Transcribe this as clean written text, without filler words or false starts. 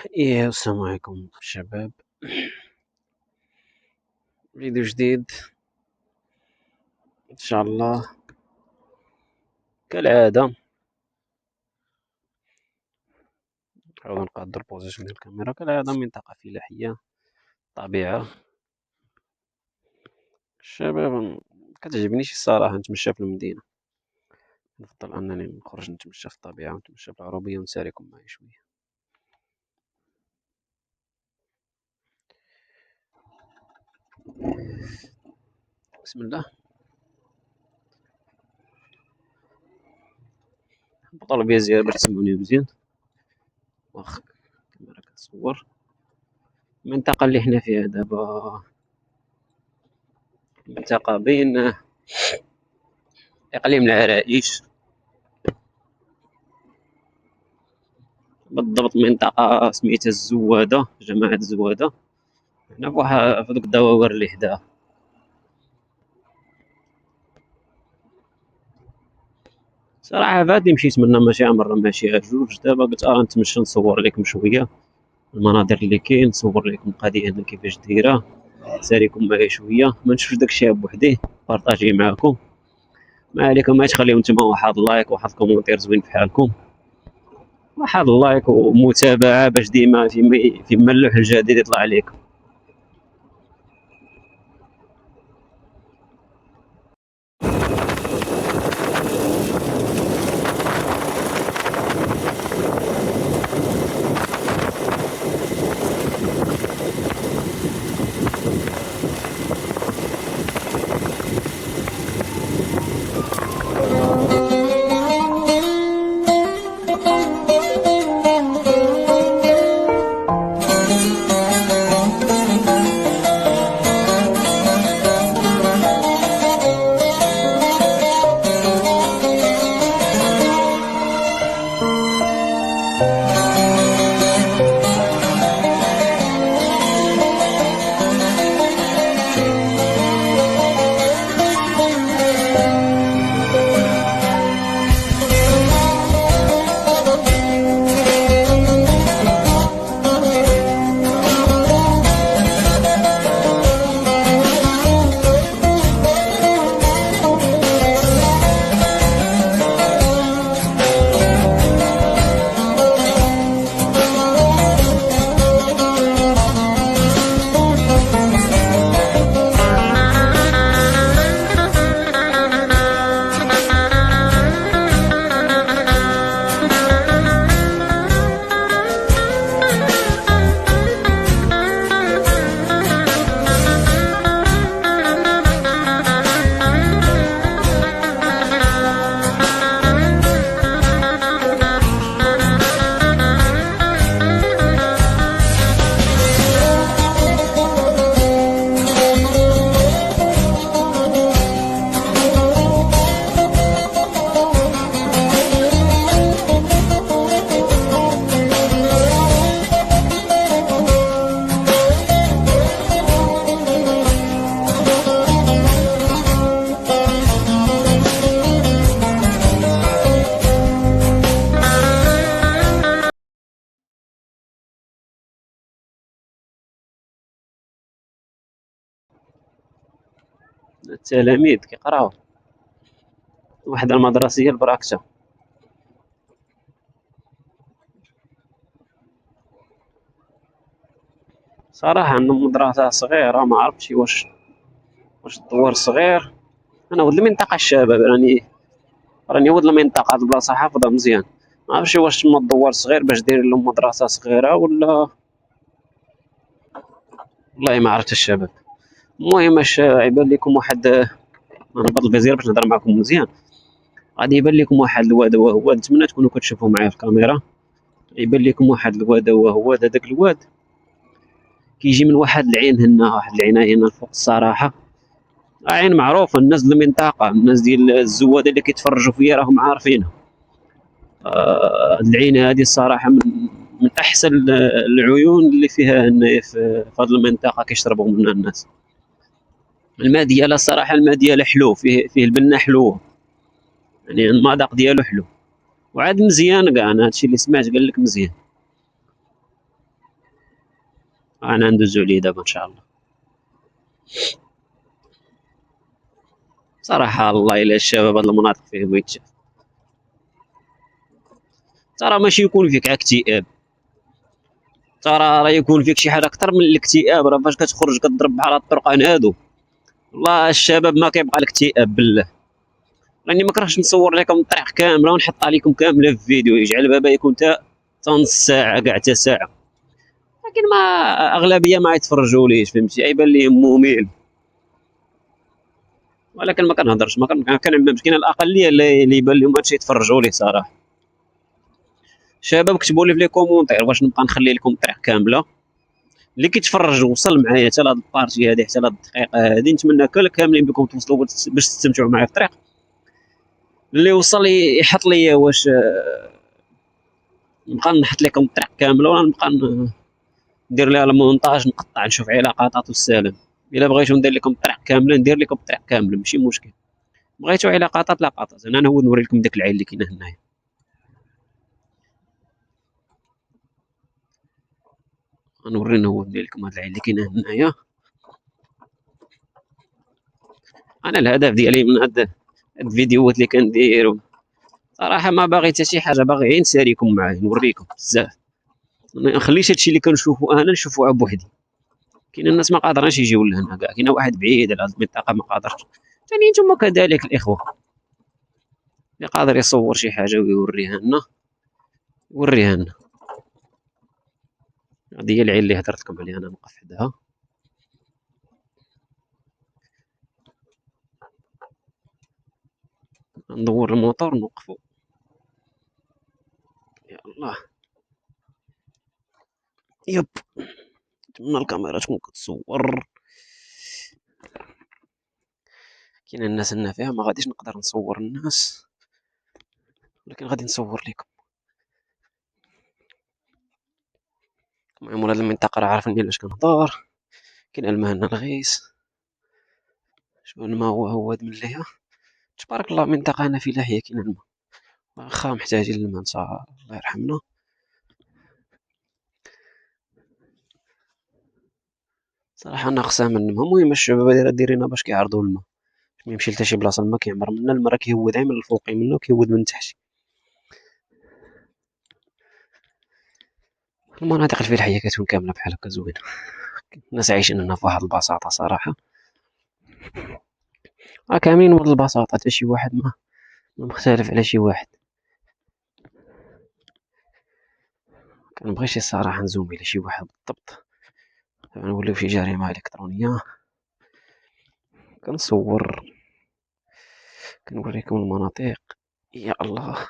السلام عليكم شباب. فيديو جديد ان شاء الله كالعادة. نحاول نقادر البوزيشن ديال الكاميرا كالعادة. منطقة فلاحية، طبيعة. الشباب كتعجبنيش الصراحة نتمشى في المدينة، نفضل انني نخرج نتمشى في الطبيعة ونتمشى بالعربية ونساليكم معايا شوية. بسم الله. نبطل بيا زيادة باش تسمعوني مزيان. واخا الكاميرا كتصور. المنطقة اللي حنا فيها دابا منطقة بين اقليم العرائش، بالضبط منطقة سميتها الزوادة، جماعة الزوادة. حنا في دوك الدواور اللي حداها. صراحة فهادي مشيت منا ماشي مرة ماشي جوج، دابا قلت نتمشى نصور لكم شوية المناظر اللي كاين، نصور لكم القضية هنا كيفاش دايرة، نساليكم معايا شوية، ما نشوفش داكشي بوحدي، بارطاجيه معاكم. ما عليكم ما تخليو نتوما واحد اللايك واحد الكومونتير زوين بحالكم، واحد اللايك ومتابعة باش ديما فيما اللوح الجديد يطلع عليكم. التلاميذ كيقراو وحدة المدرسية البراكشة. صراحة عندنا مدرسة صغيرة، ما عرفتش واش الدوار صغير. انا ولد المنطقة الشباب، راني ولد المنطقة، هاد البلاصة حافظها مزيان. ما عرفتش واش تما الدوار صغير باش داير لهم مدرسة صغيرة ولا والله ما عرفت الشباب. المهم اش يبان لكم واحد، انا نهبط الفيزير باش نهضر معكم مزيان. غادي يبان لكم واحد الواد، وهو نتمنى تكونوا كتشوفوا معايا في الكاميرا. يبان لكم واحد الواد، وهو هذاك الواد كيجي من واحد العين هنا، واحد العينه هنا الفوق الصراحه. عين معروفه، الناس ديال المنطقه، الناس ديال الزواده اللي كيتفرجوا فيا راهم عارفينها. العينه هذه الصراحه من احسن العيون اللي فيها هنايا في هذه المنطقه كيشربوا منها الناس. الماء ديالها الصراحه، الماء ديالها حلو، فيه البنه حلوه، يعني المذاق ديالو حلو، وعاد مزيان كاع. انا هادشي اللي سمعت قال لك مزيان. انا ندوزو عليه دابا ان شاء الله. صراحة الله إلا الشباب هاد المناطق فيهم يتشاف، ترى ماشي يكون فيك عا اكتئاب، ترى راه يكون فيك شي حاجة أكتر من الاكتئاب، راه فاش كتخرج كضرب بحال هاد الطرقان هادو، والله الشباب ما كيبقى الاكتئاب بالله. راني ما كرهتش نصور لكم الطريق كاملة ونحطها لكم كاملة في فيديو، يجعل بابا يكون تا نص ساعة كاع تا ساعة، لكن ما أغلبية ما يتفرجوليش فهمتي، يبان ليهم ممل. ولكن ما كنهضرش، ما كنعممش، كاين الأقلية اللي يبان لهم هادشي يتفرجوا ليه صراحة. شباب كتبوا لي في لي كومونتير واش نبقى نخلي لكم الطريق كاملة، اللي كيتفرج وصل معايا حتى لهاد البارتي هادي حتى لهاد الدقيقة هادي، نتمنى كاملين بكم توصلوا باش تستمتعوا معايا في الطريق. اللي وصل يحط لي واش نبقى نحط لكم الطريق كاملة ولا نبقى ندير ليها المونتاج، نقطع نشوف علاقاتات والسلام. الا بغيتو ندير لكم الطريق كامله ندير لكم الطريق كامله ماشي مشكل، بغيتو علاقاتات لاقاطات، انا هو نوري لكم داك العين اللي كاينه هنايا. غنوري هو ندير لكم هاد العين اللي كاينه هنايا. انا الهدف ديالي من هاد الفيديوهات اللي كندير صراحه ما باغي حتى شي حاجه، باغي غير نساليكم معايا نوريكم بزاف، ما نخليش هادشي اللي كنشوفو انا نشوفو عا بوحدي. كاين الناس ما قادرينش يجيو لهنا كاع، كاين واحد بعيد على هاد المنطقه ما قادرش، ثاني نتوما كذلك الاخوه، اللي قادر يصور شي حاجه ويوريها لنا يوريها لنا. هذه هي العين اللي هدرت لكم عليها، انا نوقف حداها. ندور الموتور نوقفو. يا الله يب، نتمنى الكاميرا تكون كتصور. كاين الناس هنا فيها ما غاديش نقدر نصور الناس، ولكن غادي نصور لكم. المهم هاد المنطقة راه عارفين علاش كنهضر، كاين الماء هنا الغيس، شوف الماء هو هاد من ليها، تبارك الله منطقة هنا في لاهية كاين الماء، واخا محتاجين الماء ان شاء الله يرحمنا. صراحة ناقصة من الماء، المهم الشباب دايرينها باش كيعرضوا الماء، ما يمشي لتا شي بلاصة الماء كيعمر منا، الماء راه كيهود غير من الفوقي منه كيهود من تحت. المناطق الفلاحية كتكون كاملة بحال هكا زوينة، الناس عايشين هنا فواحد البساطة صراحة، كاملين بهاد البساطة، حتى شي واحد ما مختلف على شي واحد. كنبغيش الصراحة نزومي على شي واحد بالضبط، غنوليو شي جريمة إلكترونية. كنصور كنوريكم المناطق. يا الله.